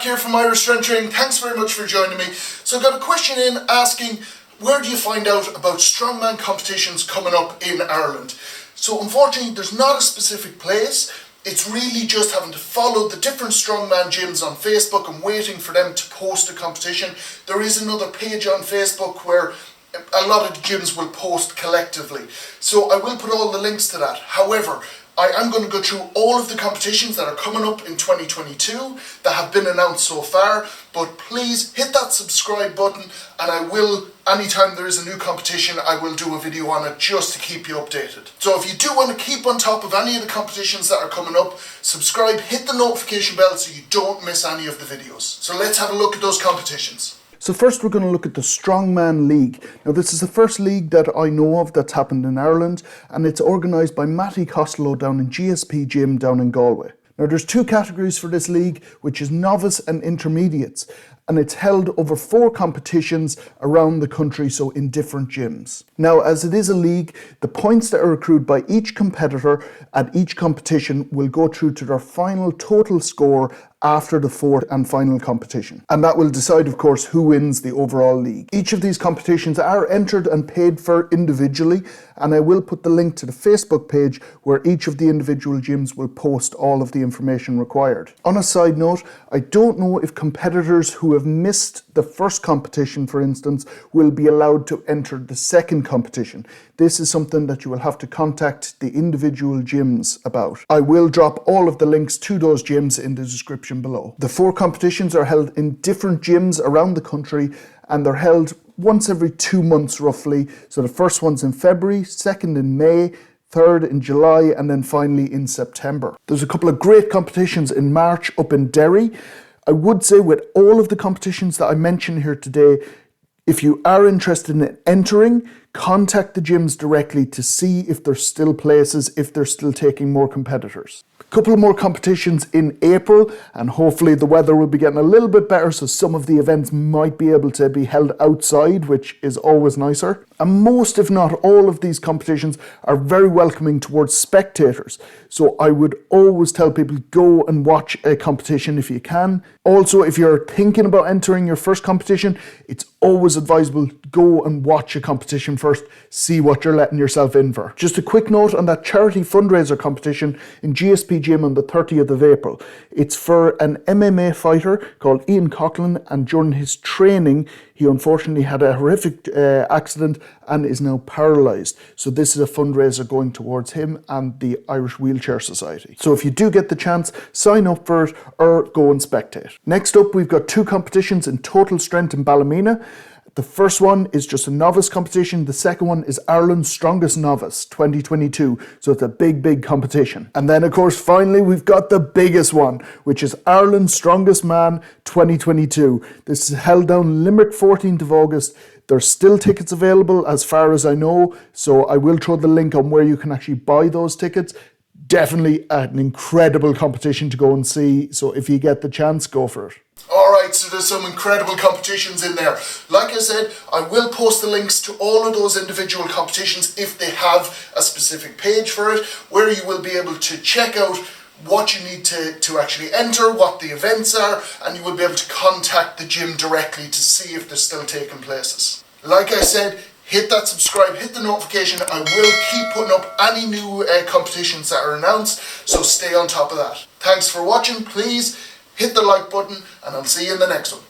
Mark here from Irish Strength Training. Thanks very much for joining me. So I got a question in asking, where do you find out about Strongman competitions coming up in Ireland? So unfortunately there's not a specific place. It's really just having to follow the different Strongman gyms on Facebook and waiting for them to post a competition. There is another page on Facebook where a lot of the gyms will post collectively. So I will put all the links to that. However, I am going to go through all of the competitions that are coming up in 2022 that have been announced so far, but please hit that subscribe button and I will, anytime there is a new competition, I will do a video on it just to keep you updated. So if you do want to keep on top of any of the competitions that are coming up, subscribe, hit the notification bell so you don't miss any of the videos. So let's have a look at those competitions. So first we're going to look at the Strongman League. Now this is the first league that I know of that's happened in Ireland, and it's organised by Matty Costello down in GSP Gym down in Galway. Now there's two categories for this league, which is novice and intermediates, and it's held over 4 competitions around the country, so in different gyms. Now as it is a league, the points that are accrued by each competitor at each competition will go through to their final total score after the 4th and final competition. And that will decide, of course, who wins the overall league. Each of these competitions are entered and paid for individually, and I will put the link to the Facebook page where each of the individual gyms will post all of the information required. On a side note, I don't know if competitors who have missed the first competition, for instance, will be allowed to enter the second competition. This is something that you will have to contact the individual gyms about. I will drop all of the links to those gyms in the description below. The 4 competitions are held in different gyms around the country, and they're held once every 2 months roughly. So the first one's in February, second in May, third in July, and then finally in September. There's a couple of great competitions in March up in Derry. I would say with all of the competitions that I mentioned here today, if you are interested in entering, contact the gyms directly to see if there's still places, if they're still taking more competitors. A couple of more competitions in April, and hopefully the weather will be getting a little bit better, so some of the events might be able to be held outside, which is always nicer. And most, if not all, of these competitions are very welcoming towards spectators. So I would always tell people, go and watch a competition if you can. Also, if you're thinking about entering your first competition, it's always advisable to go and watch a competition first, see what you're letting yourself in for. Just a quick note on that charity fundraiser competition in GSP Gym on the 30th of April. It's for an MMA fighter called Ian Coughlin, and during his training he unfortunately had a horrific accident and is now paralysed. So this is a fundraiser going towards him and the Irish Wheelchair Society. So if you do get the chance, sign up for it or go and spectate. Next up, we've got 2 competitions in total strength in Ballymena. The first one is just a novice competition. The second one is Ireland's Strongest Novice 2022. So it's a big competition. And then of course, finally, we've got the biggest one, which is Ireland's Strongest Man 2022. This is held down Limerick 14th of August. There's still tickets available as far as I know. So I will throw the link on where you can actually buy those tickets. Definitely an incredible competition to go and see. So if you get the chance, go for it. Alright, so there's some incredible competitions in there. Like I said, I will post the links to all of those individual competitions if they have a specific page for it, where you will be able to check out what you need to actually enter, what the events are, and you will be able to contact the gym directly to see if they're still taking places. Like I said, hit that subscribe, hit the notification. I will keep putting up any new competitions that are announced, so stay on top of that. Thanks for watching. Please hit the like button and I'll see you in the next one.